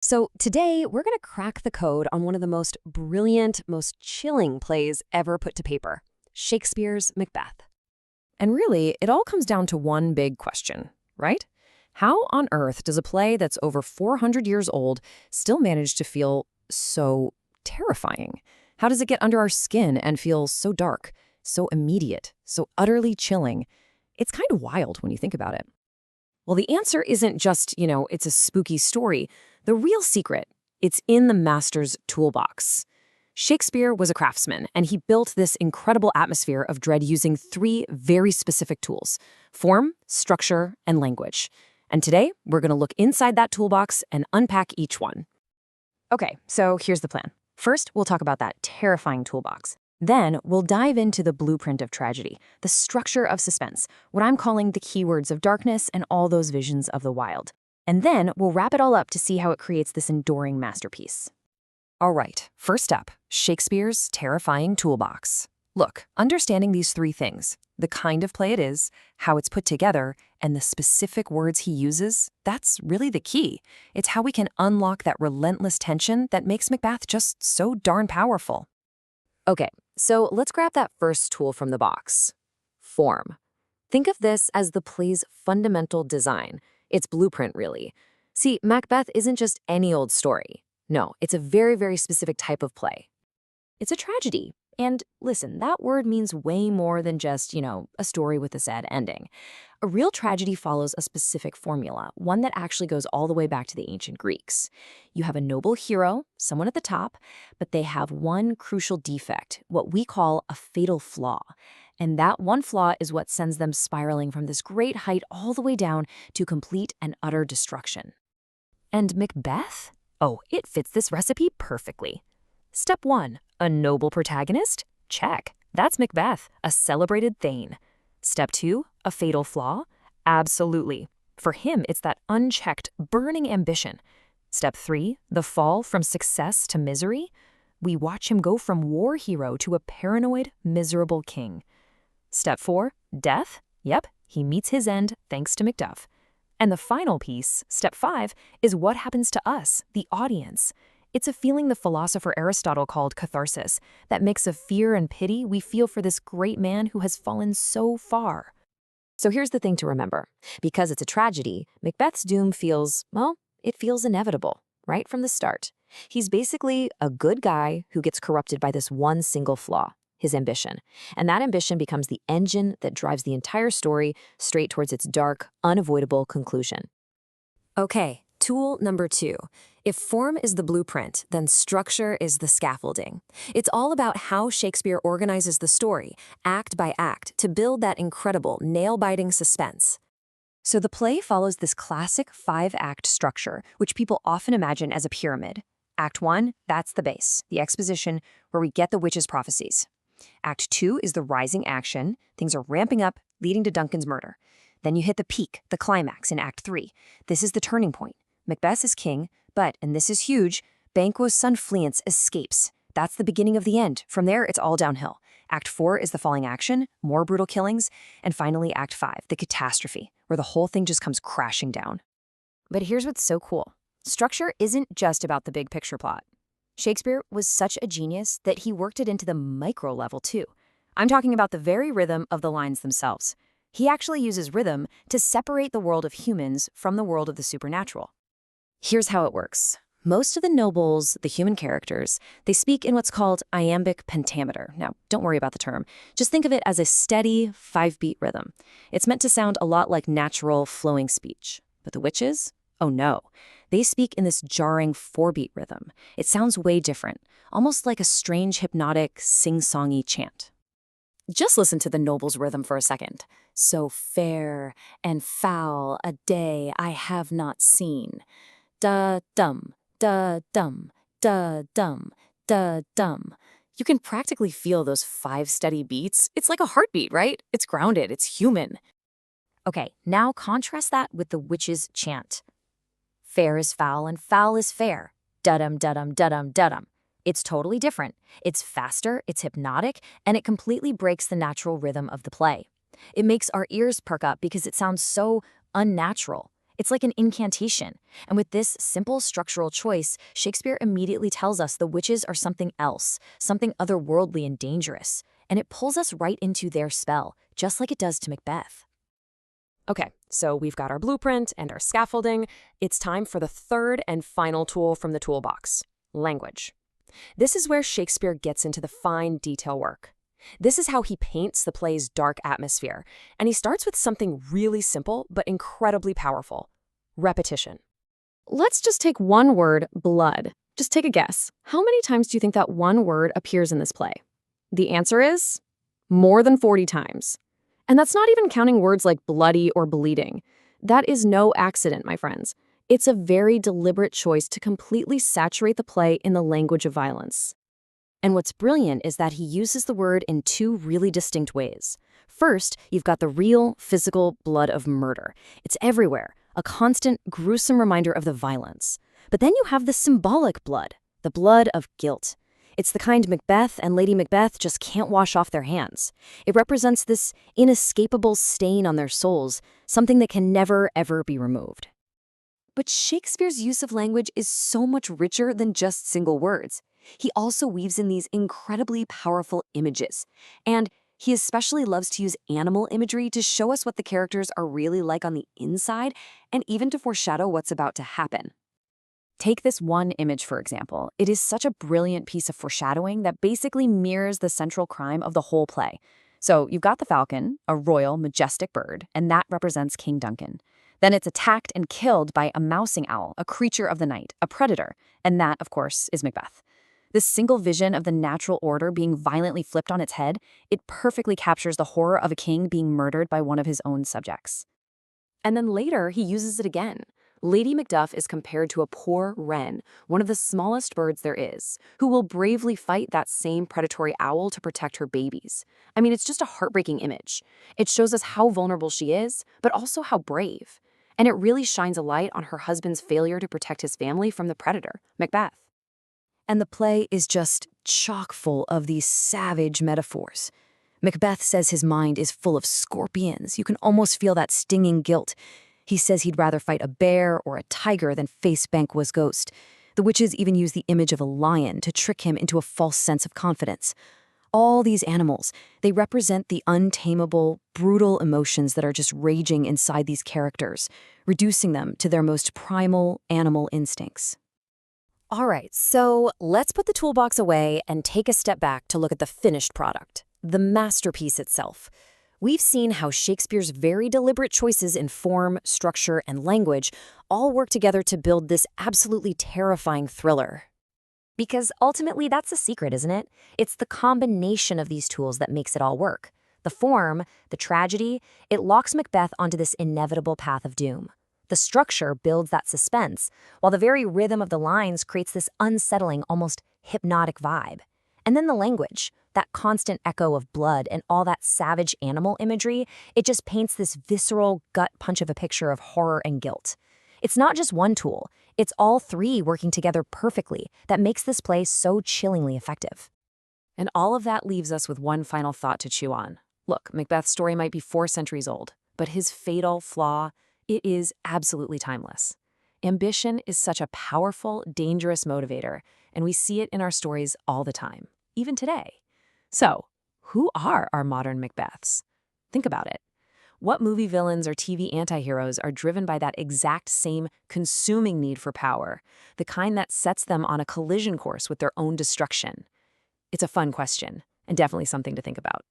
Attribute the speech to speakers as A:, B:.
A: So today, we're going to crack the code on one of the most brilliant, most chilling plays ever put to paper, Shakespeare's Macbeth.
B: And really, it all comes down to one big question, right? How on earth does a play that's over 400 years old still manage to feel so terrifying? How does it get under our skin and feel so dark, so immediate, so utterly chilling? It's kind of wild when you think about it. Well, the answer isn't just, it's a spooky story. The real secret, it's in the master's toolbox. Shakespeare was a craftsman, and he built this incredible atmosphere of dread using three very specific tools: form, structure, and language. And today, we're going to look inside that toolbox and unpack each one. Okay, so here's the plan. First, we'll talk about that terrifying toolbox. Then, we'll dive into the blueprint of tragedy, the structure of suspense, what I'm calling the keywords of darkness and all those visions of the wild. And then, we'll wrap it all up to see how it creates this enduring masterpiece. All right, first up, Shakespeare's terrifying toolbox. Look, understanding these three things, the kind of play it is, how it's put together, and the specific words he uses, that's really the key. It's how we can unlock that relentless tension that makes Macbeth just so darn powerful. Okay, so let's grab that first tool from the box. Form. Think of this as the play's fundamental design. Its blueprint, really. See, Macbeth isn't just any old story. No, it's a very, very specific type of play. It's a tragedy. And listen, that word means way more than just, a story with a sad ending. A real tragedy follows a specific formula, one that actually goes all the way back to the ancient Greeks. You have a noble hero, someone at the top, but they have one crucial defect, what we call a fatal flaw. And that one flaw is what sends them spiraling from this great height all the way down to complete and utter destruction. And Macbeth? Oh, it fits this recipe perfectly. Step 1, a noble protagonist? Check. That's Macbeth, a celebrated thane. Step 2, a fatal flaw? Absolutely. For him, it's that unchecked, burning ambition. Step 3, the fall from success to misery? We watch him go from war hero to a paranoid, miserable king. Step 4, death? Yep, he meets his end thanks to Macduff. And the final piece, step 5, is what happens to us, the audience. It's a feeling the philosopher Aristotle called catharsis, that mix of fear and pity we feel for this great man who has fallen so far. So here's the thing to remember. Because it's a tragedy, Macbeth's doom feels, it feels inevitable, right from the start. He's basically a good guy who gets corrupted by this one single flaw, his ambition. And that ambition becomes the engine that drives the entire story straight towards its dark, unavoidable conclusion. Okay, tool number 2. If form is the blueprint, then structure is the scaffolding. It's all about how Shakespeare organizes the story, act by act, to build that incredible, nail-biting suspense. So the play follows this classic 5-act structure, which people often imagine as a pyramid. Act 1, that's the base, the exposition, where we get the witch's prophecies. Act 2 is the rising action. Things are ramping up, leading to Duncan's murder. Then you hit the peak, the climax, in Act 3. This is the turning point. Macbeth is king, but, and this is huge, Banquo's son Fleance escapes. That's the beginning of the end. From there, it's all downhill. Act 4 is the falling action, more brutal killings, and finally Act 5, the catastrophe, where the whole thing just comes crashing down. But here's what's so cool. Structure isn't just about the big picture plot. Shakespeare was such a genius that he worked it into the micro level too. I'm talking about the very rhythm of the lines themselves. He actually uses rhythm to separate the world of humans from the world of the supernatural. Here's how it works. Most of the nobles, the human characters, they speak in what's called iambic pentameter. Now, don't worry about the term. Just think of it as a steady 5-beat rhythm. It's meant to sound a lot like natural, flowing speech. But the witches? Oh no. They speak in this jarring 4-beat rhythm. It sounds way different, almost like a strange, hypnotic, sing-songy chant. Just listen to the noble's rhythm for a second. So fair and foul a day I have not seen. Da-dum, da-dum, da-dum, da-dum. You can practically feel those 5 steady beats. It's like a heartbeat, right? It's grounded, it's human. Okay, now contrast that with the witch's chant. Fair is foul and foul is fair. Da-dum, da-dum, da-dum, da-dum. It's totally different. It's faster, it's hypnotic, and it completely breaks the natural rhythm of the play. It makes our ears perk up because it sounds so unnatural.
C: It's like an incantation. And with this simple structural choice, Shakespeare immediately tells us the witches are something else, something otherworldly and dangerous. And it pulls us right into their spell, just like it does to Macbeth.
A: Okay, so we've got our blueprint and our scaffolding. It's time for the third and final tool from the toolbox, language. This is where Shakespeare gets into the fine detail work. This is how he paints the play's dark atmosphere, and he starts with something really simple but incredibly powerful: repetition.
B: Let's just take one word, blood. Just take a guess. How many times do you think that one word appears in this play? The answer is more than 40 times. And that's not even counting words like bloody or bleeding. That is no accident, my friends. It's a very deliberate choice to completely saturate the play in the language of violence.
A: And what's brilliant is that he uses the word in two really distinct ways. First, you've got the real, physical blood of murder. It's everywhere, a constant, gruesome reminder of the violence. But then you have the symbolic blood, the blood of guilt. It's the kind Macbeth and Lady Macbeth just can't wash off their hands. It represents this inescapable stain on their souls, something that can never, ever be removed. But Shakespeare's use of language is so much richer than just single words. He also weaves in these incredibly powerful images. And he especially loves to use animal imagery to show us what the characters are really like on the inside, and even to foreshadow what's about to happen. Take this one image, for example. It is such a brilliant piece of foreshadowing that basically mirrors the central crime of the whole play. So you've got the falcon, a royal, majestic bird, and that represents King Duncan. Then it's attacked and killed by a mousing owl, a creature of the night, a predator, and that, of course, is Macbeth. This single vision of the natural order being violently flipped on its head, it perfectly captures the horror of a king being murdered by one of his own subjects. And then later, he uses it again. Lady Macduff is compared to a poor wren, one of the smallest birds there is, who will bravely fight that same predatory owl to protect her babies. I mean, it's just a heartbreaking image. It shows us how vulnerable she is, but also how brave. And it really shines a light on her husband's failure to protect his family from the predator, Macbeth. And the play is just chock full of these savage metaphors. Macbeth says his mind is full of scorpions. You can almost feel that stinging guilt. He says he'd rather fight a bear or a tiger than face Banquo's ghost. The witches even use the image of a lion to trick him into a false sense of confidence. All these animals, they represent the untamable, brutal emotions that are just raging inside these characters, reducing them to their most primal animal instincts. All right, so let's put the toolbox away and take a step back to look at the finished product, the masterpiece itself. We've seen how Shakespeare's very deliberate choices in form, structure, and language all work together to build this absolutely terrifying thriller. Because ultimately, that's the secret, isn't it? It's the combination of these tools that makes it all work. The form, the tragedy, it locks Macbeth onto this inevitable path of doom. The structure builds that suspense, while the very rhythm of the lines creates this unsettling, almost hypnotic vibe. And then the language, that constant echo of blood and all that savage animal imagery, it just paints this visceral, gut punch of a picture of horror and guilt. It's not just one tool, it's all three working together perfectly that makes this play so chillingly effective. And all of that leaves us with one final thought to chew on. Look, Macbeth's story might be 4 centuries old, but his fatal flaw, it is absolutely timeless. Ambition is such a powerful, dangerous motivator, and we see it in our stories all the time, even today. So, who are our modern Macbeths? Think about it. What movie villains or TV antiheroes are driven by that exact same consuming need for power, the kind that sets them on a collision course with their own destruction? It's a fun question, and definitely something to think about.